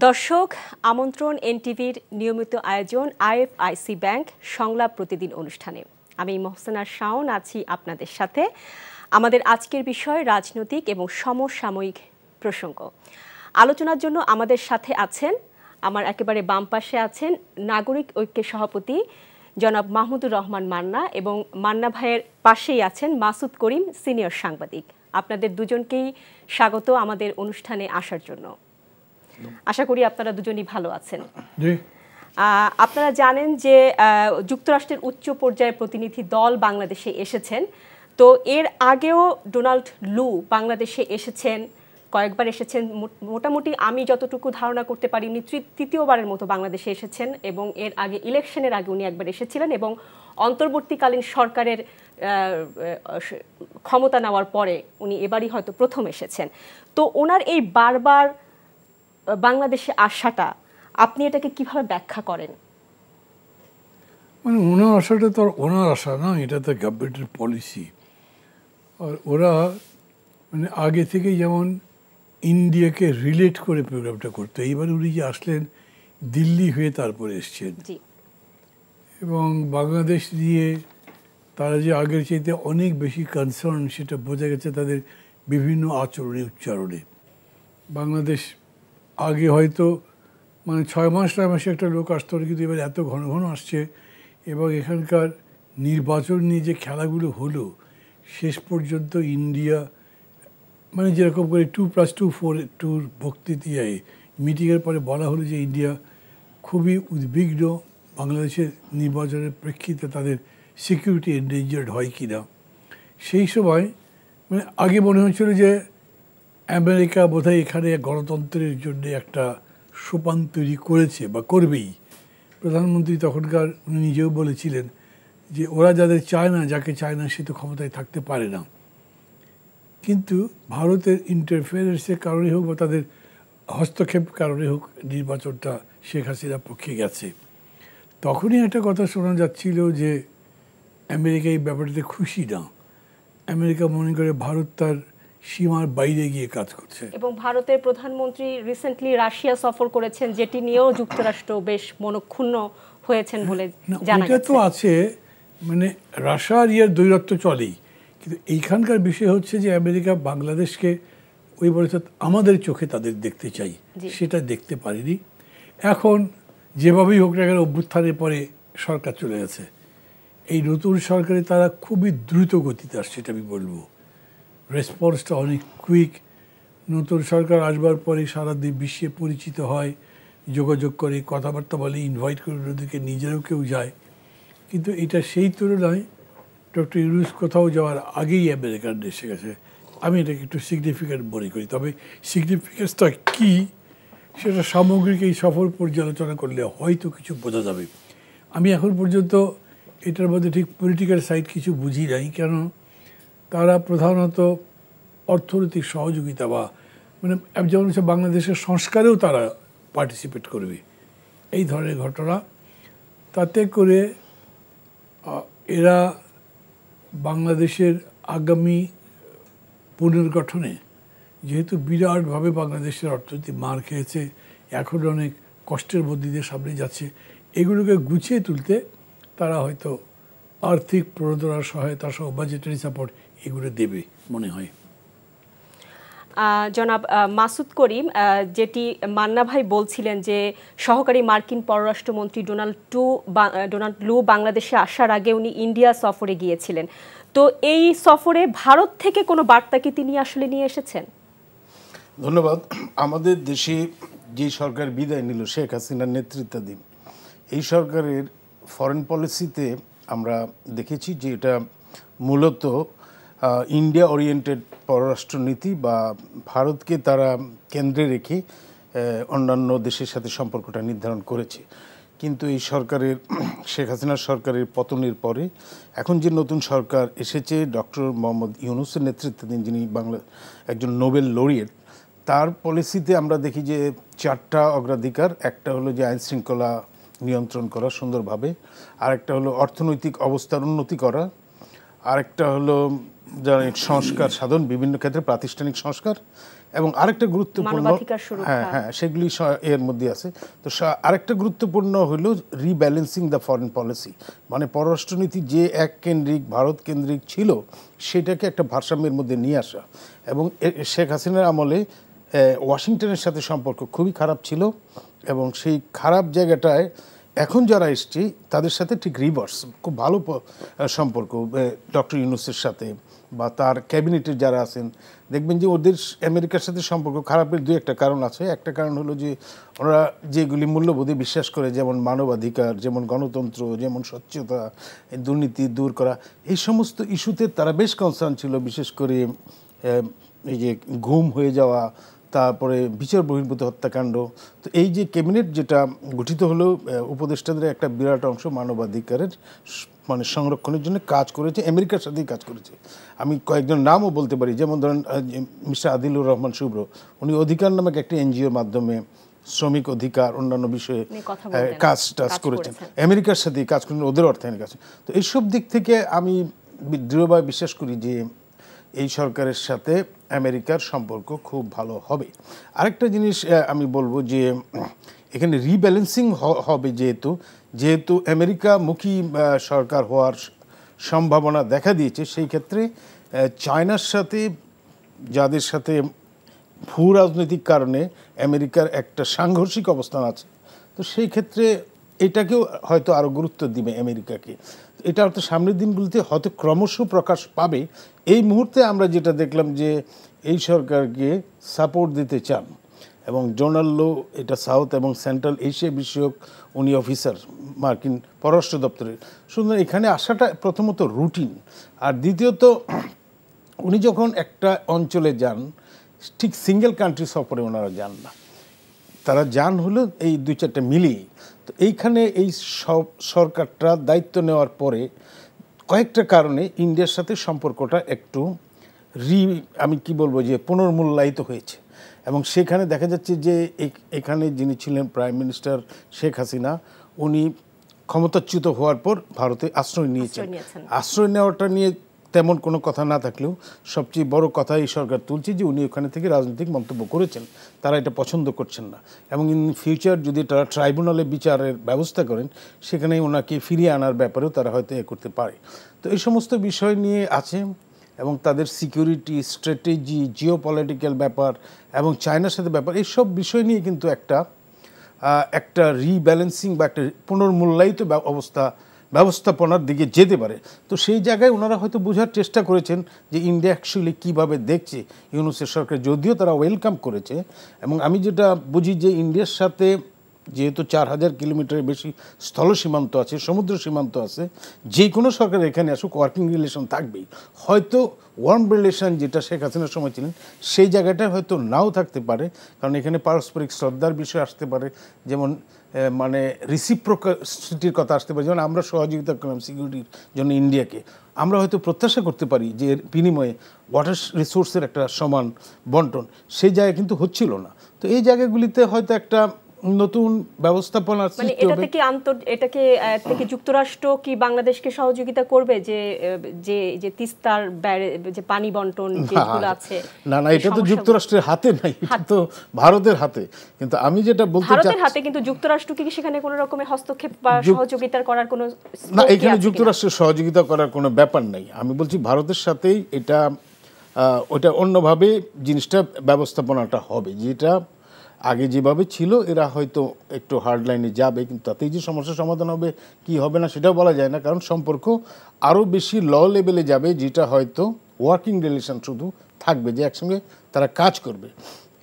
দর্শক আমন্ত্রণ এনটিভির নিয়মিত আয়োজন আইএফআইসি ব্যাংক সংলাপ প্রতিদিন অনুষ্ঠানে আমি মোহসেনা শাওন আছি আপনাদের সাথে। আমাদের আজকের বিষয় রাজনৈতিক এবং সমসাময়িক প্রসঙ্গ। আলোচনার জন্য আমাদের সাথে আছেন, আমার একেবারে বাম পাশে আছেন নাগরিক ঐক্যের সভাপতি জনাব মাহমুদুর রহমান মান্না এবং মান্না ভাইয়ের পাশেই আছেন মাসুদ করিম সিনিয়র সাংবাদিক। আপনাদের দুজনকেই স্বাগত আমাদের অনুষ্ঠানে আসার জন্য। আশা করি আপনারা দুজনই ভালো আছেন। আপনারা জানেন যে যুক্তরাষ্ট্রের উচ্চ পর্যায়ের প্রতিনিধি দল বাংলাদেশে এসেছেন। তো এর আগেও ডোনাল্ড লু বাংলাদেশে এসেছেন, কয়েকবার এসেছেন। মোটামুটি আমি যতটুকু ধারণা করতে পারি উনি তৃতীয়বারের মতো বাংলাদেশে এসেছেন এবং এর আগে ইলেকশনের আগে উনি একবার এসেছিলেন এবং অন্তর্বর্তীকালীন সরকারের ক্ষমতা নেওয়ার পরে উনি এবারই হয়তো প্রথম এসেছেন। তো ওনার এই বারবার বাংলাদেশে আসাটা আপনি এটাকে কিভাবে ব্যাখ্যা করেন? মানে ওনার আসাটা তো ওনার আশা না, এটা তো গভর্নমেন্টের পলিসি। আর ওরা মানে আগে থেকে যেমন ইন্ডিয়াকে রিলেট করে প্রোগ্রামটা করতো, এইবার উনি যে আসলেন দিল্লি হয়ে তারপরে এসছেন এবং বাংলাদেশ নিয়ে তারা যে আগের চাইতে অনেক বেশি কনসার্ন সেটা বোঝা গেছে তাদের বিভিন্ন আচরণে উচ্চারণে। বাংলাদেশ আগে হয়তো মানে 6 মাস 9 মাসে একটা লোক আসতো, কিন্তু এবার এত ঘন ঘন আসছে এবং এখানকার নির্বাচন নিয়ে যে খেলাগুলো হলো শেষ পর্যন্ত ইন্ডিয়া মানে যেরকম করে 2+2=4 বক্তৃতা মিটিংয়ের পরে বলা হলো যে ইন্ডিয়া খুবই উদ্বিগ্ন বাংলাদেশের নির্বাচনের প্রেক্ষিতে তাদের সিকিউরিটি এন্ডেঞ্জার্ড হয় কি না। সেই সময় মানে আগে মনে হচ্ছিল যে আমেরিকা বোধহয় এখানে গণতন্ত্রের জন্য একটা সোপান তৈরি করেছে বা করবেই। প্রধানমন্ত্রী তখনকার উনি নিজেও বলেছিলেন যে ওরা যাদের চায় না, যাকে চায় না সে তো ক্ষমতায় থাকতে পারে না। কিন্তু ভারতের ইন্টারফেয়ারেন্সের কারণে হোক বা তাদের হস্তক্ষেপ কারণে হোক নির্বাচনটা শেখ হাসিনার পক্ষে গেছে। তখনই একটা কথা শোনা যাচ্ছিল যে আমেরিকা এই ব্যাপারটাতে খুশি না, আমেরিকা মনে করে ভারত তার সীমার বাইরে গিয়ে কাজ করছে। এবং ভারতের প্রধানমন্ত্রী রিসেন্টলি রাশিয়া সফর করেছেন, যেটি নিয়েও যুক্তরাষ্ট্র বেশ মনক্ষুণ্ণ হয়েছেন বলে জানা গেছে। এটা তো আছে, মানে রাশিয়ার দ্বৈরত্ব চলেই, কিন্তু এইখানকার বিষয় হচ্ছে যে আমেরিকা বাংলাদেশকে ওই বলেছে আমাদের চোখে তাদের দেখতে চাই, সেটা দেখতে পারিনি। এখন যেভাবেই হোক না কেন অভ্যুত্থানের পরে সরকার চলে গেছে, এই নতুন সরকারে তারা খুবই দ্রুত গতিতে আসছে, এটা আমি বলবো। রেসপন্সটা অনেক কুইক। নতুন সরকার আসবার পরে সারা বিশ্বে পরিচিত হয়, যোগাযোগ করে, কথাবার্তা বলে, ইনভাইট করে ওদেরকে, নিজেরাও কেউ যায়। কিন্তু এটা সেই তুলনায় ডক্টর ইউনূস কোথাও যাওয়ার আগেই আমেরিকান এসে গেছে। আমি এটাকে একটু সিগনিফিক্যান্ট মনে করি। তবে সিগনিফিক্যান্সটা কী সেটা সামগ্রিক এই সফর পর্যালোচনা করলে হয়তো কিছু বোঝা যাবে। আমি এখন পর্যন্ত এটার মধ্যে ঠিক পলিটিক্যাল সাইড কিছু বুঝি নাই, কেন তারা প্রধানত অর্থনৈতিক সহযোগিতা বা মানে যেমন হচ্ছে বাংলাদেশের সংস্কারেও তারা পার্টিসিপেট করবে, এই ধরনের ঘটনা। তাতে করে এরা বাংলাদেশের আগামী পুনর্গঠনে, যেহেতু বিরাটভাবে বাংলাদেশের অর্থনীতি মার খেয়েছে, এখন অনেক কষ্টের মধ্যে দিয়ে সামনে যাচ্ছে, এগুলোকে গুছিয়ে তুলতে তারা হয়তো আর্থিক প্রণোদনা, সহায়তা সহ বাজেটারি সাপোর্ট এগুলো দেবে মনে হয়। জনাব মাসুদ করিম, যেটি মান্না ভাই বলছিলেন যে সহকারী মার্কিন পররাষ্ট্রমন্ত্রী ডোনাল্ড লু বাংলাদেশে আসার আগে উনি ইন্ডিয়া সফরে গিয়েছিলেন। তো এই সফরে ভারত থেকে কোনো বার্তা কি তিনি আসলে নিয়ে এসেছেন? ধন্যবাদ। আমাদের দেশে যে সরকার বিদায় নিল শেখ হাসিনার নেতৃত্বাধীন, এই সরকারের ফরেন পলিসিতে আমরা দেখেছি যে এটা মূলত ইন্ডিয়া ওরিয়েন্টেড পররাষ্ট্রনীতি বা ভারতকে তারা কেন্দ্রে রেখে অন্যান্য দেশের সাথে সম্পর্কটা নির্ধারণ করেছে। কিন্তু এই সরকারের, শেখ হাসিনার সরকারের পতনের পরে এখন যে নতুন সরকার এসেছে ডক্টর মোহাম্মদ ইউনূসের নেতৃত্বাধীন, যিনি একজন নোবেল লরিয়েট, তার পলিসিতে আমরা দেখি যে 4টা অগ্রাধিকার। একটা হলো যে আইন শৃঙ্খলা নিয়ন্ত্রণ করা সুন্দরভাবে, আরেকটা হলো অর্থনৈতিক অবস্থার উন্নতি করা, আরেকটা হলো সংস্কার সাধন, বিভিন্ন ক্ষেত্রে প্রাতিষ্ঠানিক সংস্কার, এবং আরেকটা গুরুত্বপূর্ণ, হ্যাঁ সেগুলি এর মধ্যে আছে। তো আরেকটা গুরুত্বপূর্ণ হলো রিব্যালেন্সিং দ্য ফরেন পলিসি, মানে পররাষ্ট্রনীতি যে এক কেন্দ্রিক ভারত কেন্দ্রিক ছিল সেটাকে একটা ভারসাম্যের মধ্যে নিয়ে আসা। এবং শেখ হাসিনার আমলে ওয়াশিংটনের সাথে সম্পর্ক খুবই খারাপ ছিল, এবং সেই খারাপ জায়গাটায় এখন যারা এসছে তাদের সাথে ঠিক রিভার্স, খুব ভালো সম্পর্ক ডক্টর ইউনূসের সাথে বা তার ক্যাবিনেটের যারা আছেন। দেখবেন যে ওদের আমেরিকার সাথে সম্পর্ক খারাপের দু একটা কারণ আছে। একটা কারণ হলো যে ওরা যেগুলি মূল্যবোধে বিশ্বাস করে, যেমন মানবাধিকার, যেমন গণতন্ত্র, যেমন স্বচ্ছতা, দুর্নীতি দূর করা, এই সমস্ত ইস্যুতে তারা বেশ কনসার্ন ছিল। বিশেষ করে এই যে গুম হয়ে যাওয়া, তারপরে বিচার বহির্ভূত হত্যাকাণ্ড। তো এই যে ক্যাবিনেট যেটা গঠিত হলো, উপদেষ্টাদের একটা বিরাট অংশ মানবাধিকারের মানে সংরক্ষণের জন্য কাজ করেছে, আমেরিকার সাথেই কাজ করেছে। আমি কয়েকজন নামও বলতে পারি, যেমন ধরেন মিস্টার আদিলুর রহমান শুভ্র, উনি অধিকার নামক একটি এনজিওর মাধ্যমে শ্রমিক অধিকার অন্যান্য বিষয়ে কাজ করেছেন, আমেরিকার সাথেই কাজ করেছেন, ওদের অর্থায়নের কাছে। তো এইসব দিক থেকে আমি দৃঢ়ভাবে বিশ্বাস করি যে এই সরকারের সাথে আমেরিকার সম্পর্ক খুব ভালো হবে। আরেকটা জিনিস আমি বলবো যে এখানে রিব্যালেন্সিং হবে, যেহেতু আমেরিকামুখী সরকার হওয়ার সম্ভাবনা দেখা দিয়েছে, সেই ক্ষেত্রে চায়নার সাথে, যাদের সাথে ভূ রাজনৈতিক কারণে আমেরিকার একটা সাংঘর্ষিক অবস্থান আছে, তো সেই ক্ষেত্রে এটাকেও হয়তো আরও গুরুত্ব দিবে আমেরিকাকে। এটা হয়তো সামনের দিনগুলিতে হয়তো ক্রমশ প্রকাশ পাবে। এই মুহূর্তে আমরা যেটা দেখলাম যে এই সরকারকে সাপোর্ট দিতে চান, এবং ডোনাল্ড লো এটা সাউথ এবং সেন্ট্রাল এশিয়া বিষয়ক উনি অফিসার মার্কিন পররাষ্ট্র দপ্তরের। সুতরাং এখানে আসাটা প্রথমত রুটিন, আর দ্বিতীয়ত উনি যখন একটা অঞ্চলে যান ঠিক সিঙ্গেল কান্ট্রি সফরে ওনারা যান না, তারা যান হলো এই দুই চারটা মিলিয়ে। তো এইখানে এই সব সরকারটা দায়িত্ব নেওয়ার পরে কয়েকটা কারণে ইন্ডিয়ার সাথে সম্পর্কটা একটু আমি কি বলবো যে পুনর্মূল্যায়িত হয়েছে। এবং সেখানে দেখা যাচ্ছে যে এখানে যিনি ছিলেন প্রাইম মিনিস্টার শেখ হাসিনা, উনি ক্ষমতাচ্যুত হওয়ার পর ভারতে আশ্রয় নিয়েছেন। আশ্রয় নেওয়াটা নিয়ে তেমন কোনো কথা না থাকলেও সবচেয়ে বড় কথা এই সরকার তুলছে যে উনি ওখানে থেকে রাজনৈতিক মন্তব্য করেছেন, তারা এটা পছন্দ করছেন না, এবং ইন ফিউচার যদি তারা ট্রাইব্যুনালে বিচারের ব্যবস্থা করেন সেখানে ওনাকে ফিরিয়ে আনার ব্যাপারেও তারা হয়তো করতে পারে। তো এই সমস্ত বিষয় নিয়ে আছে, এবং তাদের সিকিউরিটি স্ট্র্যাটেজি, জিও পলিটিক্যাল ব্যাপার এবং চায়নার সাথে ব্যাপার, এইসব বিষয় নিয়ে কিন্তু একটা রিব্যালেন্সিং বা একটা পুনর্মূল্যায়িত ব্যবস্থাপনার দিকে যেতে পারে। তো সেই জায়গায় ওনারা হয়তো বোঝার চেষ্টা করেছেন যে ইন্ডিয়া অ্যাকচুয়ালি কীভাবে দেখছে ইউনূসের সরকার, যদিও তারা ওয়েলকাম করেছে। এবং আমি যেটা বুঝি যে ইন্ডিয়ার সাথে যেহেতু 4000 কিলোমিটারের বেশি স্থল সীমান্ত আছে, সমুদ্র সীমান্ত আছে, যে কোনো সরকার এখানে আসুক ওয়ার্কিং রিলেশন থাকবেই। হয়তো ওয়ার্ম রিলেশন যেটা শেখ হাসিনার সময় ছিলেন সেই জায়গাটা হয়তো নাও থাকতে পারে, কারণ এখানে পারস্পরিক শ্রদ্ধার বিষয় আসতে পারে, যেমন মানে রিসিপ্রোসিটির কথা আসতে পারে। যেমন আমরা সহযোগিতা করলাম সিকিউরিটির জন্য ইন্ডিয়াকে, আমরা হয়তো প্রত্যাশা করতে পারি যে এর বিনিময়ে ওয়াটার রিসোর্সের একটা সমান বন্টন, সেই জায়গা কিন্তু হচ্ছিল না। তো এই জায়গাগুলিতে হয়তো একটা নতুন ব্যবস্থাপনা, মানে এটাকে যুক্তরাষ্ট্র কি বাংলাদেশকে সহযোগিতা করবে যে তিস্তার যে পানি বন্টন যেগুলো আছে? না, এটা তো যুক্তরাষ্ট্রের হাতে নাই, এটা তো ভারতের হাতে। কিন্তু আমি যেটা বলতে চাই, ভারতের হাতে, কিন্তু যুক্তরাষ্ট্র কি সেখানে কোনো রকমের হস্তক্ষেপ বা সহযোগিতা করার কোনো না, এখানে যুক্তরাষ্ট্রের সহযোগিতা করার কোনো ব্যাপার নাই। আমি বলছি ভারতের সাথেই ওটা অন্যভাবে জিনিসটা ব্যবস্থাপনাটা হবে, যেটা আগে যেভাবে ছিল এরা হয়তো একটু হার্ড লাইনে যাবে, কিন্তু তাতেই যে সমস্যার সমাধান হবে কি হবে না সেটাও বলা যায় না, কারণ সম্পর্ক আরও বেশি ল লেভেলে যাবে, যেটা হয়তো ওয়ার্কিং রিলেশন শুধু থাকবে, যে একসঙ্গে তারা কাজ করবে।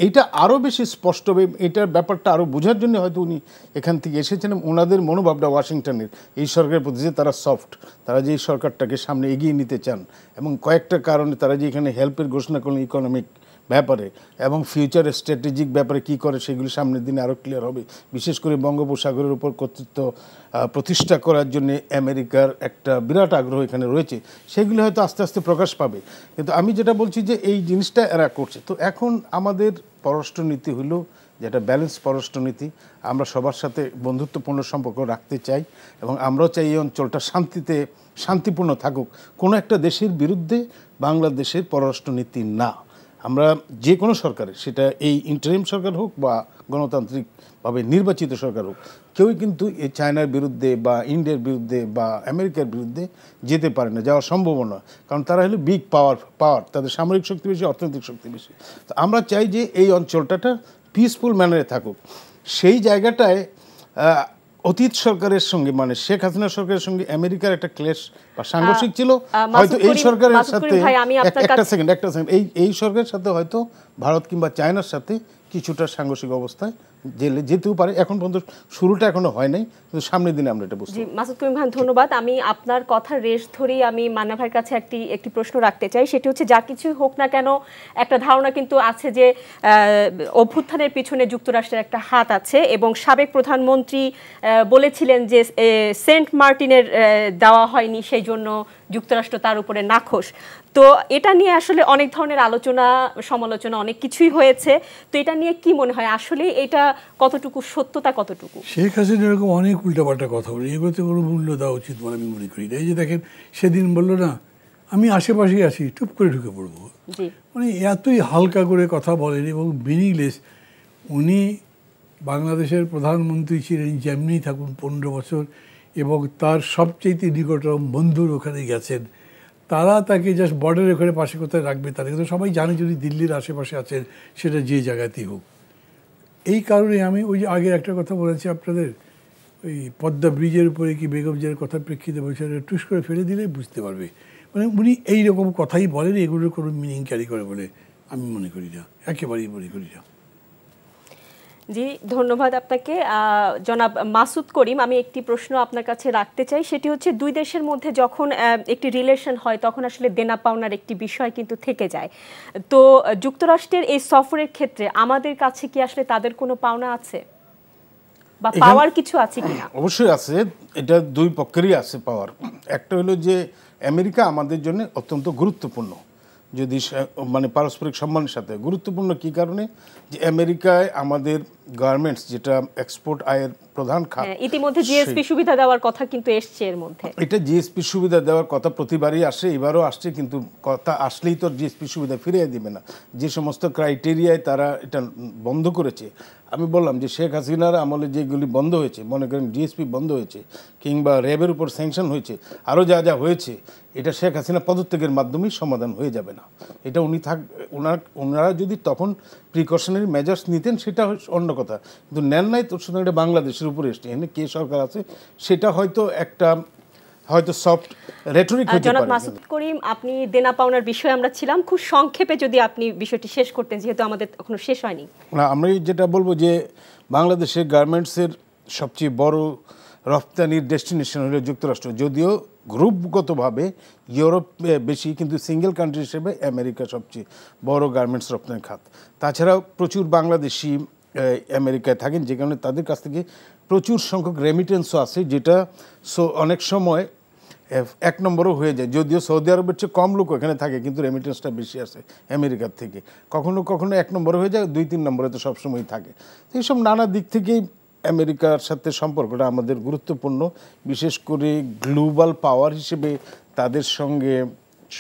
এইটা আরও বেশি স্পষ্ট হবে, এটার ব্যাপারটা আরও বোঝার জন্য হয়তো উনি এখান থেকে এসেছেন। ওনাদের মনোভাবটা ওয়াশিংটনের এই সরকারের প্রতি যে তারা সফট, তারা যে এই সরকারটাকে সামনে এগিয়ে নিতে চান, এবং কয়েকটা কারণে তারা যে এখানে হেল্পের ঘোষণা করলেন ইকোনমিক ব্যাপারে এবং ফিউচার স্ট্র্যাটেজিক ব্যাপারে কি করে সেগুলি সামনের দিনে আরও ক্লিয়ার হবে। বিশেষ করে বঙ্গোপসাগরের উপর কর্তৃত্ব প্রতিষ্ঠা করার জন্য আমেরিকার একটা বিরাট আগ্রহ এখানে রয়েছে, সেগুলি হয়তো আস্তে আস্তে প্রকাশ পাবে। কিন্তু আমি যেটা বলছি যে এই জিনিসটা এরা করছে। তো এখন আমাদের পররাষ্ট্রনীতি হলো যেটা ব্যালেন্স পররাষ্ট্রনীতি। আমরা সবার সাথে বন্ধুত্বপূর্ণ সম্পর্ক রাখতে চাই এবং আমরাও চাই এই অঞ্চলটা শান্তিপূর্ণ থাকুক। কোনো একটা দেশের বিরুদ্ধে বাংলাদেশের পররাষ্ট্রনীতি না। আমরা যে কোনো সরকারের, সেটা এই ইন্টারিম সরকার হোক বা গণতান্ত্রিকভাবে নির্বাচিত সরকার হোক, কেউই কিন্তু এই চায়নার বিরুদ্ধে বা ইন্ডিয়ার বিরুদ্ধে বা আমেরিকার বিরুদ্ধে যেতে পারে না, যাওয়া সম্ভব না। কারণ তারা হলো বিগ পাওয়ার, তাদের সামরিক শক্তি বেশি, অর্থনৈতিক শক্তি বেশি। তো আমরা চাই যে এই অঞ্চলটা পিসফুল ম্যানারে থাকুক। সেই জায়গাটায় অতীত সরকারের সঙ্গে, মানে শেখ হাসিনা সরকারের সঙ্গে আমেরিকার একটা ক্লেশ বা সাংঘর্ষিক ছিল। হয়তো এই সরকারের সাথে একটা সেকেন্ড এই সরকারের সাথে হয়তো ভারত কিংবা চায়নার সাথে কিছুটা সাংঘর্ষিক অবস্থায় জেলে যেতেও পারে। এখন পর্যন্ত শুরুটা এখনো হয় নাই, কিন্তু সামনের দিনে আমরা এটা বুঝতে পারব। মাসুদ করিম ভাই ধন্যবাদ। আমি আপনার কথার রেশ ধরেই আমি মান্না ভাইয়ের কাছে একটি প্রশ্ন রাখতে চাই। সেটি হচ্ছে, যা কিছুই হোক না কেন, একটা ধারণা কিন্তু আছে যে অভ্যুত্থানের পিছনে যুক্তরাষ্ট্রের একটা হাত আছে এবং সাবেক প্রধানমন্ত্রী বলেছিলেন যে সেন্ট মার্টিনের দেওয়া হয়নি, সেই জন্য যুক্তরাষ্ট্র তার উপরে নাখোশ। তো এটা নিয়ে আসলে অনেক ধরনের আলোচনা সমালোচনা অনেক কিছুই হয়েছে। তো এটা নিয়ে কি মনে হয়, আসলে এটা কতটুকু সত্যতা কতটুকু? শেখ হাসিনা এরকম অনেক উল্টাপাল্টা কথা বলে, এগুলোতে কোনো মূল্য দেওয়া উচিত বলে আমি মনে করি না। এই যে দেখেন, সেদিন বললো না আমি আশেপাশেই আছি, টুপ করে ঢুকে পড়বো, মানে এতই হালকা করে কথা বলেন এবং মিনিংলেস। উনি বাংলাদেশের প্রধানমন্ত্রী ছিলেন, যেমনি থাকুন 15 বছর, এবং তার সবচেয়ে নিকটতম বন্ধুর ওখানে গেছেন। তারা তাকে জাস্ট বর্ডারের ওখানে পাশে কোথায় রাখবে, তারা কিন্তু সবাই জানে যদি দিল্লির আশেপাশে আছেন, সেটা যে জায়গাতেই হোক। এই কারণে আমি ওই যে আগে একটা কথা বলেছি আপনাদের, ওই পদ্মা ব্রিজের উপরে কি বেগম জিয়ার কথার প্রেক্ষিতে বলছে, টুস করে ফেলে দিলে বুঝতে পারবে। মানে উনি এইরকম কথাই বলেন, এগুলোর কোনো মিনিং ক্যারি করে বলে আমি মনে করি না, একেবারেই মনে করি না। জি, ধন্যবাদ আপনাকে। জনাব মাসুদ করিম, আমি একটি প্রশ্ন আপনার কাছে রাখতে চাই। সেটি হচ্ছে, দুই দেশের মধ্যে যখন একটি রিলেশন হয় তখন আসলে দেনা পাওনার একটি বিষয় কিন্তু থেকে যায়। তো যুক্তরাষ্ট্রের এই সফরের ক্ষেত্রে আমাদের কাছে কি আসলে তাদের কোনো পাওনা আছে বা পাওয়ার কিছু আছে কিনা? অবশ্যই আছে, এটা দুই পক্ষেরই আছে পাওয়ার। একটা হলো যে আমেরিকা আমাদের জন্য অত্যন্ত গুরুত্বপূর্ণ, যদি মানে পারস্পরিক সম্মানের সাথে গুরুত্বপূর্ণ। কি কারণে? যে আমেরিকায় আমাদের গার্মেন্টস, যেটা এক্সপোর্ট আয়ের প্রধান খাত, ইতিমধ্যে জিএসপি সুবিধা দেওয়ার কথা কিন্তু এসছে এর মধ্যে। এটা জিএসপি সুবিধা দেওয়ার কথা প্রতিবারই আসে, এবারও আসছে, কিন্তু কথা আসলেই তো জিএসপি সুবিধা ফিরিয়ে দিবে না। যে সমস্ত ক্রাইটেরিয়ায় তারা এটা বন্ধ করেছে, আমি বললাম যে শেখ হাসিনার আমলে যেগুলি বন্ধ হয়েছে, মনে করেন জিএসপি বন্ধ হয়েছে কিংবা র্যাবের উপর স্যাংশন হয়েছে, আরও যা যা হয়েছে, এটা শেখ হাসিনা পদত্যাগের মাধ্যমেই সমাধান হয়ে যাবে না। এটা ওনারা যদি তখন প্রিকশনারি মেজার্স নিতেন সেটা অন্য কথা, কিন্তু নেন নাই। তো সুতরাং এটা বাংলাদেশের উপরে এসছে, এখানে কে সরকার আছে সেটা হয়তো সফট রেটরিক হতে পারে। জনাব মাসুদ করিম, আপনি দেনা পাওনার বিষয়ে আমরা ছিলাম, খুব সংক্ষেপে যদি আপনি বিষয়টি শেষ করতেন, যেহেতু আমাদের এখনো শেষ হয়নি। না, আমি যেটা বলবো যে বাংলাদেশের গার্মেন্টসের সবচেয়ে বড় রপ্তানির ডেস্টিনেশন হলো যুক্তরাষ্ট্র। যদিও গ্রুপগতভাবে ইউরোপ বেশি, কিন্তু সিঙ্গেল কান্ট্রি হিসেবে আমেরিকা সবচেয়ে বড় গার্মেন্টস রপ্তানি খাত। তাছাড়াও প্রচুর বাংলাদেশি আমেরিকায় থাকেন, যে কারণে তাদের কাছ থেকে প্রচুর সংখ্যক রেমিটেন্সও আছে, যেটা অনেক সময় এক নম্বরও হয়ে যায়। যদিও সৌদি আরবের চেয়ে কম লোক এখানে থাকে, কিন্তু রেমিটেন্সটা বেশি আসে আমেরিকার থেকে। কখনো কখনো এক নম্বর হয়ে যায়, 2-3 নম্বরে তো সবসময় থাকে। তো এইসব নানা দিক থেকেই আমেরিকার সাথে সম্পর্কটা আমাদের গুরুত্বপূর্ণ, বিশেষ করে গ্লোবাল পাওয়ার হিসেবে তাদের সঙ্গে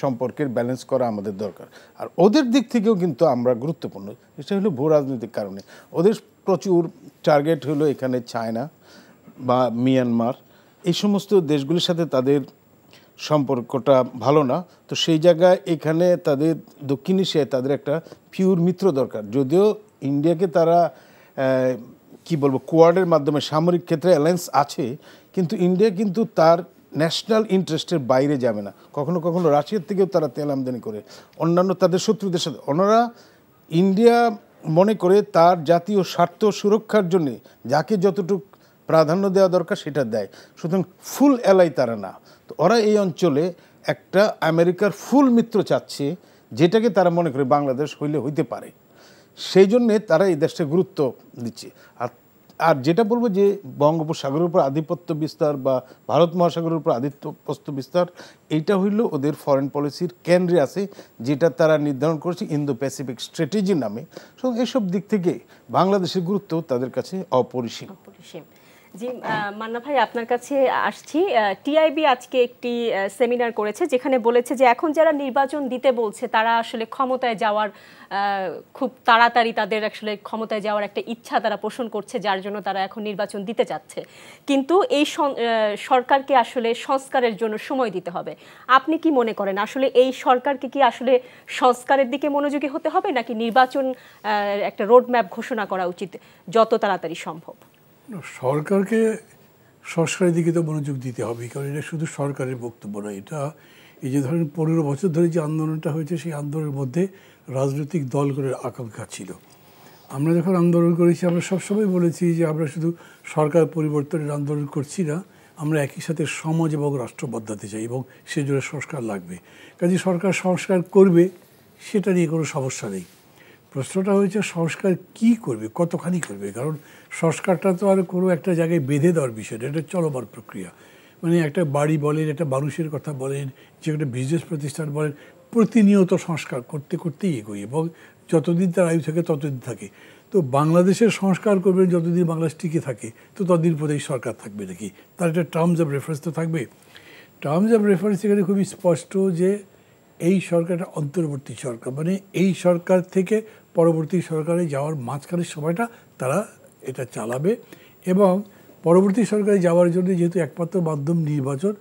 সম্পর্কের ব্যালেন্স করা আমাদের দরকার। আর ওদের দিক থেকেও কিন্তু আমরা গুরুত্বপূর্ণ, এটা হলো ভূ রাজনৈতিক কারণে। ওদের প্রচুর টার্গেট হলো এখানে চায়না বা মিয়ানমার, এই সমস্ত দেশগুলির সাথে তাদের সম্পর্কটা ভালো না। তো সেই জায়গায় এখানে তাদের দক্ষিণ এশিয়ায় তাদের একটা পিওর মিত্র দরকার। যদিও ইন্ডিয়াকে তারা কি বলবো, কোয়াডের মাধ্যমে সামরিক ক্ষেত্রে অ্যালায়েন্স আছে, কিন্তু ইন্ডিয়া কিন্তু তার ন্যাশনাল ইন্টারেস্টের বাইরে যাবে না। কখনো কখনো রাশিয়ার থেকেও তারা তেল আমদানি করে অন্যান্য তাদের শত্রুদের সাথে। ওনারা ইন্ডিয়া মনে করে তার জাতীয় স্বার্থ সুরক্ষার জন্যে যাকে যতটুকু প্রাধান্য দেওয়া দরকার সেটা দেয়, সুতরাং ফুল অ্যালাই তারা না। তো ওরা এই অঞ্চলে একটা আমেরিকার ফুল মিত্র চাচ্ছে, যেটাকে তারা মনে করে বাংলাদেশ হইলে হইতে পারে, সেই জন্যে তারা এই দেশটা গুরুত্ব দিচ্ছে। আর যেটা বলবো যে বঙ্গোপসাগরের উপর আধিপত্য বিস্তার বা ভারত মহাসাগরের উপর আধিপত্য বিস্তার, এইটা হইল ওদের ফরেন পলিসির কেন্দ্রে আছে, যেটা তারা নির্ধারণ করেছে ইন্দো প্যাসিফিক স্ট্র্যাটেজি নামে। সো এসব দিক থেকে বাংলাদেশের গুরুত্ব তাদের কাছে অপরিসীম। জি মান্না ভাই, আপনার কাছে আসছি। টিআইবি আজকে একটি সেমিনার করেছে যেখানে বলেছে যে এখন যারা নির্বাচন দিতে বলছে তারা আসলে ক্ষমতায় যাওয়ার খুব তাড়াতাড়ি তাদের আসলে ক্ষমতায় যাওয়ার একটা ইচ্ছা তারা পোষণ করছে, যার জন্য তারা এখন নির্বাচন দিতে যাচ্ছে। কিন্তু এই সরকারকে আসলে সংস্কারের জন্য সময় দিতে হবে। আপনি কি মনে করেন আসলে এই সরকারকে কি আসলে সংস্কারের দিকে মনোযোগী হতে হবে, নাকি নির্বাচন একটা রোডম্যাপ ঘোষণা করা উচিত যত তাড়াতাড়ি সম্ভব? সরকারকে সংস্কারের দিকে তো মনোযোগ দিতে হবে, কারণ এটা শুধু সরকারের বক্তব্য নয়। এটা এই যে ধরেন 15 বছর ধরে যে আন্দোলনটা হয়েছে, সেই আন্দোলনের মধ্যে রাজনৈতিক দলগুলোর আকাঙ্ক্ষা ছিল। আমরা যখন আন্দোলন করেছি আমরা সবসময় বলেছি যে আমরা শুধু সরকার পরিবর্তনের আন্দোলন করছি না, আমরা একই সাথে সমাজ এবং রাষ্ট্র বদলাতে চাই এবং সেজন্য সংস্কার লাগবে। কাজে সরকার সংস্কার করবে, সেটা নিয়ে কোনো সমস্যা নেই। প্রশ্নটা হয়েছে সংস্কার কি করবে, কতখানি করবে। কারণ সংস্কারটা তো আর কোনো একটা জায়গায় বেঁধে দেওয়ার বিষয় না, এটা চলমান প্রক্রিয়া। মানে একটা বাড়ি বলেন, একটা মানুষের কথা বলেন, যে একটা বিজনেস প্রতিষ্ঠান বলেন, প্রতিনিয়ত সংস্কার করতে করতেই এগোয় এবং যতদিন তার আয়ু থাকে ততদিন থাকে। তো বাংলাদেশের সংস্কার করবেন যতদিন বাংলাদেশ টিকে থাকে, তো ততদিন পরেই সরকার থাকবে নাকি? তার একটা টার্মস অফ রেফারেন্স তো থাকবে। টার্মস অফ রেফারেন্স এখানে খুবই স্পষ্ট যে এই সরকারটা অন্তর্বর্তী সরকার, মানে এই সরকার থেকে পরবর্তী সরকারে যাওয়ার মাঝখানের সময়টা তারা এটা চালাবে। এবং পরবর্তী সরকারে যাওয়ার জন্য যেহেতু একমাত্র মাধ্যম নির্বাচন,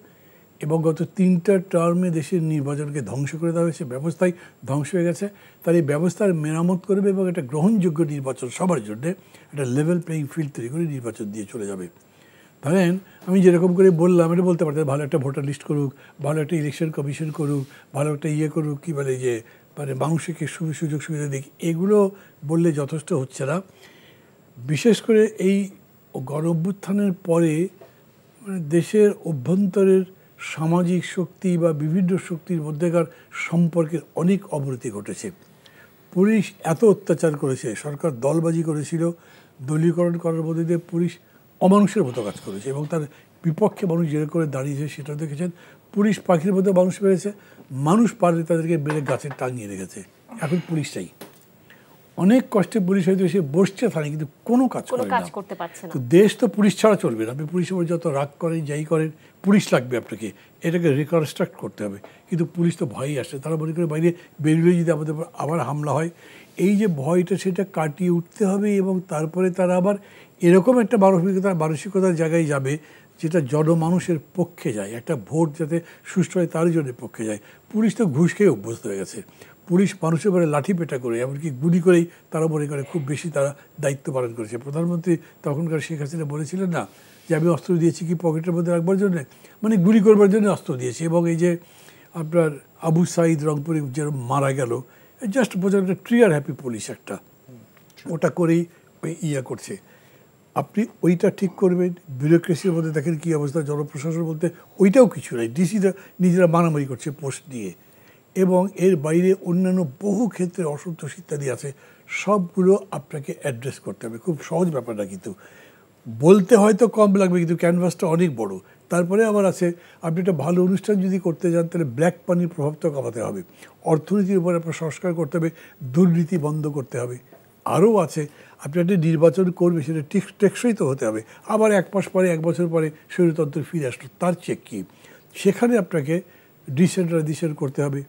এবং গত 3টা টার্মে দেশের নির্বাচনকে ধ্বংস করে দেওয়া হয়েছে, ব্যবস্থাই ধ্বংস হয়ে গেছে। তার এই ব্যবস্থার মেরামত করবে এবং একটা গ্রহণযোগ্য নির্বাচন সবার জন্য, একটা লেভেল প্লেইং ফিল্ড তৈরি করে নির্বাচন দিয়ে চলে যাবে। ধরেন আমি যেরকম করে বললাম, এটা বলতে পারতেন ভালো একটা ভোটার লিস্ট করুক, ভালো একটা ইলেকশন কমিশন করুক, ভালো একটা করুক, কী বলে যে মানে মানুষকে সুযোগ সুবিধা দিক, এগুলো বললে যথেষ্ট হচ্ছে না। বিশেষ করে এই গণ-অভ্যুত্থানের পরে মানে দেশের অভ্যন্তরের সামাজিক শক্তি বা বিভিন্ন শক্তির মধ্যেকার সম্পর্কের অনেক অবনতি ঘটেছে। পুলিশ এত অত্যাচার করেছে, সরকার দলবাজি করেছিল, দলীয়করণ করার মধ্যে দিয়ে পুলিশ অমানুষের মতো কাজ করেছে এবং তার বিপক্ষে মানুষ জেরে করে দাঁড়িয়েছে সেটা দেখেছেন। পুলিশ পাখির মধ্যে মানুষ পেয়েছে, মানুষ পারলে তাদেরকে বেড়ে গাছে টাঙিয়ে রেখেছে। এখন পুলিশ চাই, অনেক কষ্টে পুলিশ হয়তো এসে বসছে থানে, কিন্তু কোনো কাজ করতে পারছে না। তো দেশ তো পুলিশ ছাড়া চলবে না। আপনি পুলিশের উপর যত রাগ করেন, যাই করেন, পুলিশ লাগবে আপনাকে, এটাকে রিকনস্ট্রাক্ট করতে হবে। কিন্তু পুলিশ তো ভয়ই আসে, তারা মনে করে বাইরে বেরোলে যদি আমাদের আবার হামলা হয়, এই যে ভয়টা সেটা কাটিয়ে উঠতে হবে এবং তারপরে তারা আবার এরকম একটা মানসিকতার জায়গায় যাবে যেটা জনমানুষের পক্ষে যায়, একটা ভোট যাতে সুষ্ঠু হয় তার জন্য পক্ষে যায়। পুলিশ তো ঘুষ খেয়ে অভ্যস্ত হয়ে গেছে। পুলিশ মানুষের উপরে লাঠি পেটা করে, এমনকি গুলি করেই তারা মনে করে খুব বেশি তারা দায়িত্ব পালন করেছে। প্রধানমন্ত্রী তখনকার শেখ হাসিনা বলেছিলেন না যে আমি অস্ত্র দিয়েছি কি পকেটের মধ্যে রাখবার জন্যে, মানে গুলি করবার জন্য অস্ত্র দিয়েছি। এবং এই যে আপনার আবু সাঈদ রংপুরে যে মারা গেল, জাস্ট বোঝার একটা ট্রিয়ার হ্যাপি পুলিশ একটা, ওটা করেই করছে। আপনি ওইটা ঠিক করবেন। ব্যুরোক্রেসির মধ্যে দেখেন কী অবস্থা, জনপ্রশাসন বলতে ওইটাও কিছু নাই, ডিসিরা নিজেরা মারামারি করছে পোস্ট নিয়ে। এবং এর বাইরে অন্যান্য বহু ক্ষেত্রে অসন্তোষ ইত্যাদি আছে, সবগুলো আপনাকে অ্যাড্রেস করতে হবে। খুব সহজ ব্যাপার না, কিন্তু বলতে হয়তো কম লাগবে, কিন্তু ক্যানভাসটা অনেক বড়। তারপরে আবার আছে, আপনি একটা ভালো অনুষ্ঠান যদি করতে যান তাহলে ব্ল্যাক পানির প্রভাবটা কমাতে হবে, অর্থনীতির উপরে আপনার সংস্কার করতে হবে, দুর্নীতি বন্ধ করতে হবে। আরও আছে, আপনি একটা নির্বাচন করবে সেটা টেকসই তো হতে হবে। আবার 1 মাস পরে 1 বছর পরে স্বৈরতন্ত্র ফিরে আসলো, তার চেক কী? সেখানে আপনাকে ডিসেন্ট্রালাইজেশন করতে হবে,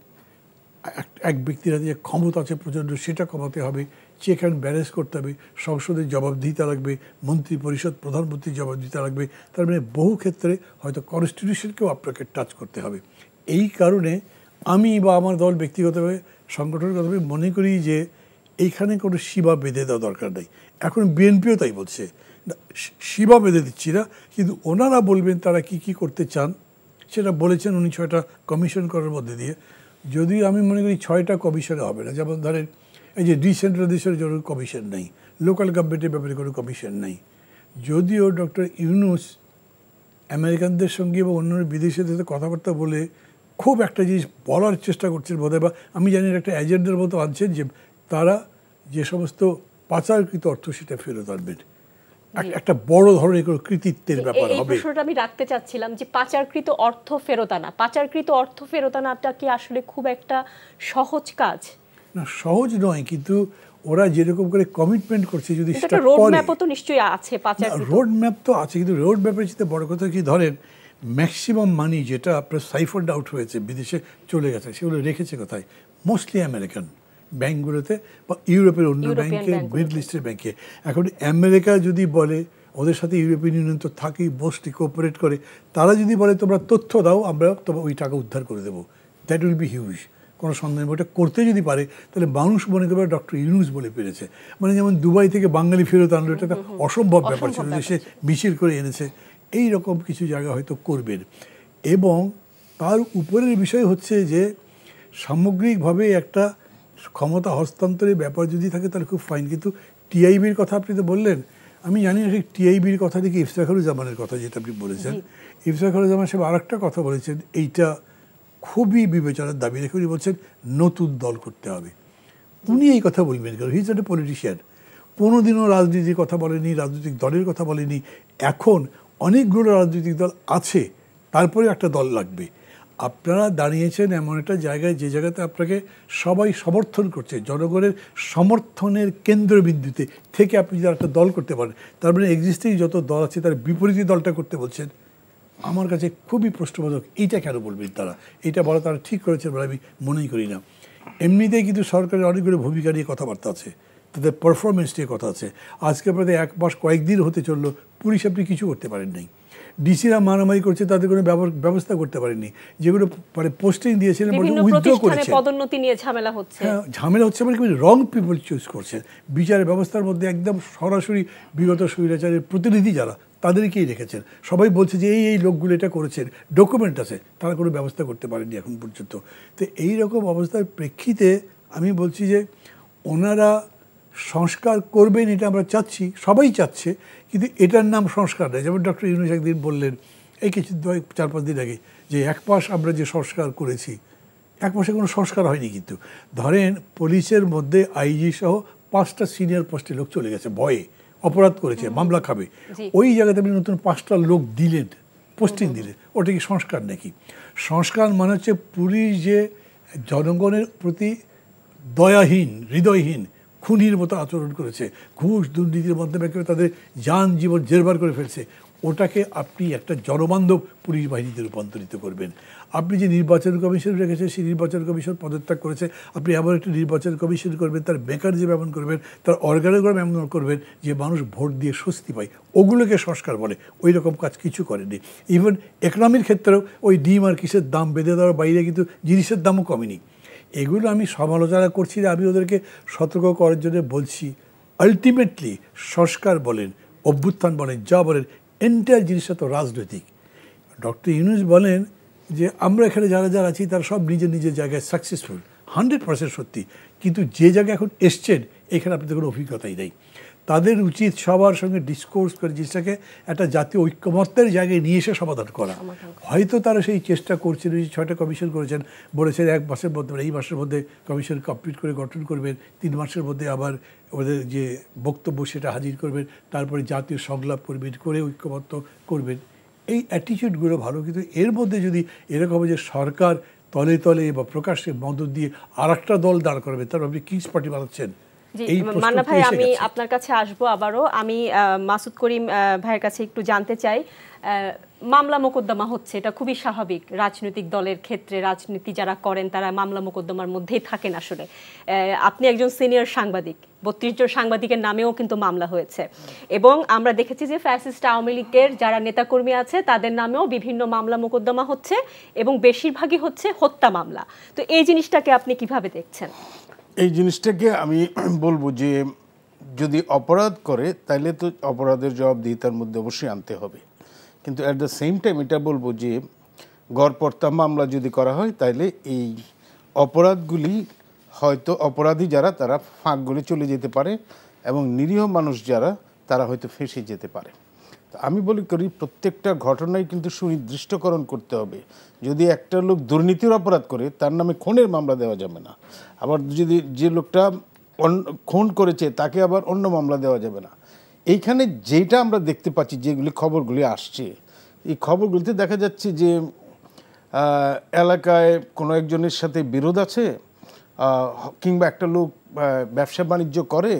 এক ব্যক্তির হাতে যে ক্ষমতা আছে প্রচণ্ড সেটা কমাতে হবে, চেক অ্যান্ড ব্যালেন্স করতে হবে, সংসদের জবাবদিহিতা লাগবে, মন্ত্রী পরিষদ প্রধানমন্ত্রীর জবাবদিহিতা লাগবে। তার মানে বহু ক্ষেত্রে হয়তো কনস্টিটিউশনকেও আপনাকে টাচ করতে হবে। এই কারণে আমি বা আমার দল ব্যক্তিগতভাবে সংগঠনগতভাবে মনে করি যে এইখানে কোনো সীমা বেঁধে দেওয়া দরকার নেই। এখন বিএনপিও তাই বলছে, সীমা বেঁধে দিচ্ছি না, কিন্তু ওনারা বলবেন তারা কি কি করতে চান সেটা বলেছেন উনি 6টা কমিশন করার মধ্যে দিয়ে। যদিও আমি মনে করি 6টা কমিশনে হবে না। যেমন ধরেন এই যে ডিসেন্ট্রালাইজেশনের জন্য কমিশন নেই, লোকাল গভর্নমেন্টের ব্যাপারে কোনো কমিশন নেই। যদিও ডক্টর ইউনূস আমেরিকানদের সঙ্গে এবং অন্যান্য বিদেশিদের সাথে কথাবার্তা বলে খুব একটা জিনিস বলার চেষ্টা করছেন বোধহয়, বা আমি জানি একটা এজেন্ডার মতো আনছেন যে তারা যে সমস্ত পাচারকৃত অর্থ সেটা ফেরত আনবেন। একটা বড় ধরনের কোনো কৃতিত্বের ব্যাপার এই হবে। প্রশ্নটা আমি রাখতে চাচ্ছিলাম যে পাচারকৃত অর্থ ফেরত আনা, পাচারকৃত অর্থ ফেরত আনাটা কি আসলে খুব একটা সহজ কাজ? না, সহজ নয়, কিন্তু ওরা যেরকম করে কমিটমেন্ট করছে যদি সেটা একটা রোড ম্যাপও তো নিশ্চয়ই আছে পাচারকৃত। রোড ম্যাপ তো আছে, কিন্তু রোড ম্যাপের সাথে বড় কথা কি, ধরেন ম্যাক্সিমাম মানি যেটা আপনার সাইফন্ড আউট হয়েছে বিদেশে চলে গেছে, সেগুলো রেখেছে কোথায়? মোস্টলি আমেরিকান ব্যাঙ্কগুলোতে বা ইউরোপের অন্য ব্যাংকে, মিডল ইস্টের ব্যাংকে। এখন আমেরিকা যদি বলে, ওদের সাথে ইউরোপিয়ান ইউনিয়ন তো থাকেই, মোস্টলি কোঅপারেট করে, তারা যদি বলে তোমরা তথ্য দাও, আমরা তোমার ওই টাকা উদ্ধার করে দেবো, দ্যাট উইল বি হিউজ। কোনো সন্দেহ নেই, ওটা করতে যদি পারে তাহলে মানুষ মনে করবে ডক্টর ইউনুস বলে পেরেছে। মানে যেমন দুবাই থেকে বাঙালি ফেরত আনলো, এটা অসম্ভব ব্যাপার ছিল, সে মিছিল করে এনেছে। এই রকম কিছু জায়গা হয়তো করবেন। এবং তার উপরের বিষয় হচ্ছে যে সামগ্রিকভাবে একটা ক্ষমতা হস্তান্তরের ব্যাপার যদি থাকে তাহলে খুব ফাইন। কিন্তু টিআইবির কথা আপনি তো বললেন, আমি জানি না ঠিক টিআইবির কথা থেকে ইফতেখারুজ্জামানের কথা যেটা আপনি বলেছেন, ইফতেখারুজ্জামান সাহেব আর একটা কথা বলেছেন, এইটা খুবই বিবেচনার দাবি রেখে উনি বলছেন নতুন দল করতে হবে। উনি এই কথা বলবেন কেন? He is not a politician. কোনোদিনও রাজনীতির কথা বলেনি, রাজনৈতিক দলের কথা বলেনি। এখন অনেকগুলো রাজনৈতিক দল আছে, তারপরে একটা দল লাগবে। আপনারা দাঁড়িয়েছেন এমন একটা জায়গায় যে জায়গাতে আপনাকে সবাই সমর্থন করছে, জনগণের সমর্থনের কেন্দ্রবিন্দুতে থেকে আপনি যদি একটা দল করতে পারেন, তার মানে এক্সিস্টিং যত দল আছে তার বিপরীতে দলটা করতে বলছেন। আমার কাছে খুবই প্রশ্নবোধক, এইটা কেন বলবেন তারা? এটা বলা তারা ঠিক করেছে বলে আমি মনেই করি না। এমনিতেই কিন্তু সরকারের অনেকগুলো ভূমিকা নিয়ে কথাবার্তা আছে, তাদের পারফরমেন্স নিয়ে কথা আছে। আজকে প্রায় 1 মাস কয়েকদিন হতে চললো, পুলিশ আপনি কিছু করতে পারেন নাই। ডিসিরা মারামারি করছে, তাদের কোনো ব্যবস্থা করতে পারেনি। যেগুলো মানে পোস্টিং দিয়েছিলেন উইথড্র করেছে, পদোন্নতি নিয়ে ঝামেলা হচ্ছে। হ্যাঁ, ঝামেলা হচ্ছে মানে কি, রং পিপল চুজ করছেন। বিচার ব্যবস্থার মধ্যে একদম সরাসরি বিগত স্বৈরাচারের প্রতিনিধি যারা, তাদেরকেই রেখেছেন। সবাই বলছে যে এই লোকগুলো এটা করেছেন, ডকুমেন্ট আছে, তারা কোনো ব্যবস্থা করতে পারেনি এখন পর্যন্ত। তো এই রকম অবস্থার প্রেক্ষিতে আমি বলছি যে ওনারা সংস্কার করবেন, এটা আমরা চাচ্ছি, সবাই চাচ্ছে, কিন্তু এটার নাম সংস্কার নয়। যেমন ডক্টর ইউনূস একদিন বললেন, এই কিছু 4-5 দিন আগে, যে 1 মাস আমরা যে সংস্কার করেছি, 1 মাসে কোনো সংস্কার হয়নি। কিন্তু ধরেন পুলিশের মধ্যে আইজি সহ 5টা সিনিয়র পোস্টে লোক চলে গেছে, ভয়ে অপরাধ করেছে, মামলা খাবে। ওই জায়গাতে আপনি নতুন 5টা লোক দিলেন, পোস্টিং দিলেন, ওটা কি সংস্কার নাকি? সংস্কার মানে হচ্ছে পুলিশ যে জনগণের প্রতি দয়াহীন, হৃদয়হীন, খুনির মতো আচরণ করেছে, ঘুষ দুর্নীতির মাধ্যমে তাদের যান জীবন জেরবার করে ফেলছে, ওটাকে আপনি একটা জনবান্ধব পুলিশ বাহিনীতে রূপান্তরিত করবেন। আপনি যে নির্বাচন কমিশন রেখেছেন, সেই নির্বাচন কমিশন পদত্যাগ করেছে, আপনি এমন একটা নির্বাচন কমিশন করবেন, তার মেকানিজম এমন করবেন, তার অর্গানোগ্রাম এমন করবেন যে মানুষ ভোট দিয়ে স্বস্তি পায়। ওগুলোকে সংস্কার বলে। ওই রকম কাজ কিছু করেনি। ইভেন ইকোনমির ক্ষেত্রেও ওই ডিম আর কিসের দাম বেঁধে দেওয়ার বাইরে কিন্তু জিনিসের দামও কমেনি। এগুলো আমি সমালোচনা করছি না, আমি ওদেরকে সতর্ক করার জন্য বলছি। আলটিমেটলি সংস্কার বলেন, অভ্যুত্থান বলেন, যা বলেন, এন্টায়ার জিনিসটা তো রাজনৈতিক। ডক্টর ইউনূস বলেন যে আমরা এখানে যারা যারা আছি তারা সব নিজের নিজের জায়গায় সাকসেসফুল, 100% সত্যি, কিন্তু যে জায়গায় এখন এসছেন এখানে আপনাদের কোনো অভিজ্ঞতাই নেই। তাদের উচিত সবার সঙ্গে ডিসকোর্স করে জিনিসটাকে একটা জাতীয় ঐক্যমত্যের জায়গায় নিয়ে এসে সমাধান করা। হয়তো তারা সেই চেষ্টা করছেন, ওই 6টা কমিশন করেছেন, বলেছেন 1 মাসের মধ্যে, এই মাসের মধ্যে কমিশন কমপ্লিট করে গঠন করবেন, 3 মাসের মধ্যে আবার ওদের যে বক্তব্য সেটা হাজির করবেন, তারপরে জাতীয় সংলাপ করবেন, করে ঐক্যমত্য করবেন। এই অ্যাটিটিউডগুলো ভালো, কিন্তু এর মধ্যে যদি এরকম যে সরকার তলে তলে বা প্রকাশ্যে মদত দিয়ে আর একটা দল দাঁড় করবে, তার আপনি কিংস পার্টি বানাচ্ছেন। মান্না ভাই, আমি আপনার কাছে আসবো আবারও। আমি মাসুদ করিম ভাইয়ের কাছে একটু জানতে চাই, মামলা মোকদ্দমা হচ্ছে, এটা খুবই স্বাভাবিক। রাজনৈতিক দলের ক্ষেত্রে রাজনীতি যারা করেন তারা মামলা মোকদ্দমার মধ্যেই থাকেন। আসলে আপনি একজন সিনিয়র সাংবাদিক, 32 জন সাংবাদিকের নামেও কিন্তু মামলা হয়েছে, এবং আমরা দেখেছি যে ফ্যাসিস্ট আওয়ামী লীগের যারা নেতাকর্মী আছে তাদের নামেও বিভিন্ন মামলা মোকদ্দমা হচ্ছে, এবং বেশিরভাগই হচ্ছে হত্যা মামলা। তো এই জিনিসটাকে আপনি কিভাবে দেখছেন? এই জিনিসটাকে আমি বলবো যে যদি অপরাধ করে তাহলে তো অপরাধের জবাবদিহিতার মধ্যে অবশ্যই আনতে হবে, কিন্তু অ্যাট দ্য সেম টাইম এটা বলবো যে গড়পড়তা মামলা যদি করা হয় তাহলে এই অপরাধগুলি হয়তো অপরাধী যারা তারা ফাঁকগুলি চলে যেতে পারে, এবং নিরীহ মানুষ যারা তারা হয়তো ফেঁসে যেতে পারে। আমি বলি করি প্রত্যেকটা ঘটনাই কিন্তু সুনির্দিষ্টকরণ করতে হবে। যদি একটা লোক দুর্নীতির অপরাধ করে তার নামে খুনের মামলা দেওয়া যাবে না, আবার যদি যে লোকটা খুন করেছে তাকে আবার অন্য মামলা দেওয়া যাবে না। এইখানে যেটা আমরা দেখতে পাচ্ছি, যেগুলি খবরগুলি আসছে, এই খবরগুলিতে দেখা যাচ্ছে যে এলাকায় কোনো একজনের সাথে বিরোধ আছে, কিংবা একটা লোক ব্যবসা বাণিজ্য করে,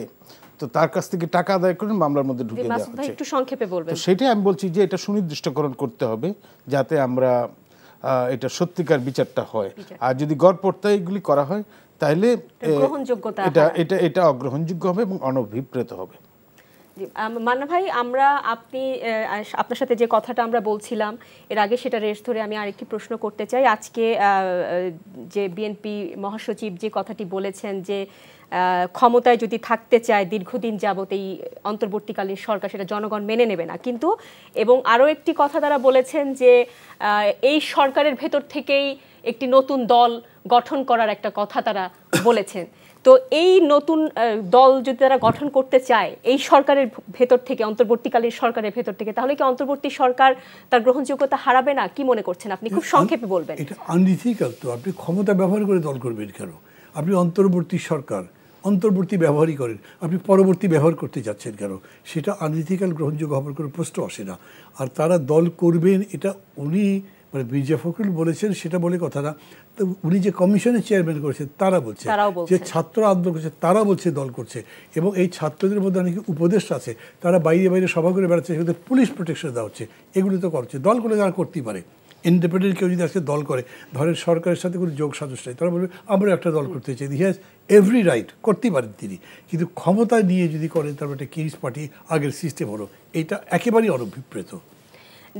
তো তার কাছ থেকে টাকা আদায় করে মামলার মধ্যে ঢুকে দেওয়া হচ্ছে। একটু সংক্ষেপে বলবেন। তো সেটাই আমি বলছি যে এটা সুনির্দিষ্টকরণ করতে হবে যাতে আমরা এটা সত্যিকার বিচারটা হয়। আর যদি গড়পড়তায় এগুলি করা হয় তাহলে এটা অগ্রহণযোগ্য হবে এবং অনভিপ্রেত হবে। মান্না ভাই, আপনার সাথে যে কথাটা আমরা বলছিলাম এর আগে, সেটা রেশ ধরে আমি আরেকটি প্রশ্ন করতে চাই। আজকে যে বিএনপি মহাসচিব যে কথাটি বলেছেন যে ক্ষমতায় যদি থাকতে চায় দীর্ঘদিন যাবত এই অন্তর্বর্তীকালীন সরকার, সেটা জনগণ মেনে নেবে না, কিন্তু এবং আরও একটি কথা তারা বলেছেন যে এই সরকারের ভেতর থেকেই একটি নতুন দল গঠন করার একটা কথা তারা বলেছেন। তো এই নতুন দল যদি তারা গঠন করতে চায় এই সরকারের ভেতর থেকে, অন্তর্বর্তীকালীন সরকারের ভেতর থেকে, তাহলে কি অন্তর্বর্তী সরকার তার গ্রহণযোগ্যতা হারাবে না? কি মনে করছেন আপনি? খুব সংক্ষেপে বলবেন। এটা আনইথিক্যাল। তো আপনি ক্ষমতা ব্যবহার করে দল করবেন কেন? আপনি অন্তর্বর্তী সরকার, অন্তর্বর্তী ব্যবহারই করেন, আপনি পরবর্তী ব্যবহার করতে যাচ্ছেন কেন? সেটা আনইথিক্যাল, গ্রহণযোগ্য হবার কোনো প্রশ্ন আসে না। আর তারা দল করবেন এটা উনি মানে মির্জা ফখরুল বলেছেন সেটা বলে কথা না, তো উনি যে কমিশনের চেয়ারম্যান করেছেন তারা বলছে, যে ছাত্র আন্দোলন করছে তারা বলছে দল করছে, এবং এই ছাত্রদের মধ্যে অনেক উপদেষ্টা আছে, তারা বাইরে বাইরে সভা করে বেড়াচ্ছে, সেখানে পুলিশ প্রোটেকশন দেওয়া হচ্ছে, এগুলো তো করছে। দল করে তারা করতেই পারে। ইন্ডিপেন্ডেন্ট কেউ যদি আজকে দল করে, ধরেন সরকারের সাথে কোনো যোগ সাজস নাই, তারা বলবে আমরা একটা দল করতে চাই, হি হ্যাজ এভরি রাইট, করতেই পারেন তিনি। কিন্তু ক্ষমতা নিয়ে যদি করেন তারপর একটা কিংস পার্টি আগের সিস্টেম হলো, এইটা একেবারেই অনভিপ্রেত।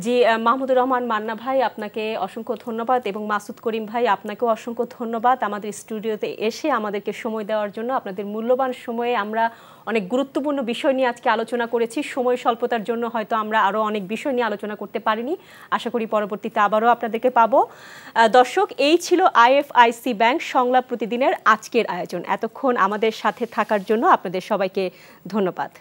জি, মাহমুদুর রহমান মান্না ভাই, আপনাকে অসংখ্য ধন্যবাদ, এবং মাসুদ করিম ভাই, আপনাকেও অসংখ্য ধন্যবাদ আমাদের স্টুডিওতে এসে আমাদেরকে সময় দেওয়ার জন্য। আপনাদের মূল্যবান সময়ে আমরা অনেক গুরুত্বপূর্ণ বিষয় নিয়ে আজকে আলোচনা করেছি। সময় স্বল্পতার জন্য হয়তো আমরা আরও অনেক বিষয় নিয়ে আলোচনা করতে পারিনি। আশা করি পরবর্তীতে আবারও আপনাদেরকে পাবো। দর্শক, এই ছিল আইএফআইসি ব্যাংক সংলাপ প্রতিদিনের আজকের আয়োজন। এতক্ষণ আমাদের সাথে থাকার জন্য আপনাদের সবাইকে ধন্যবাদ।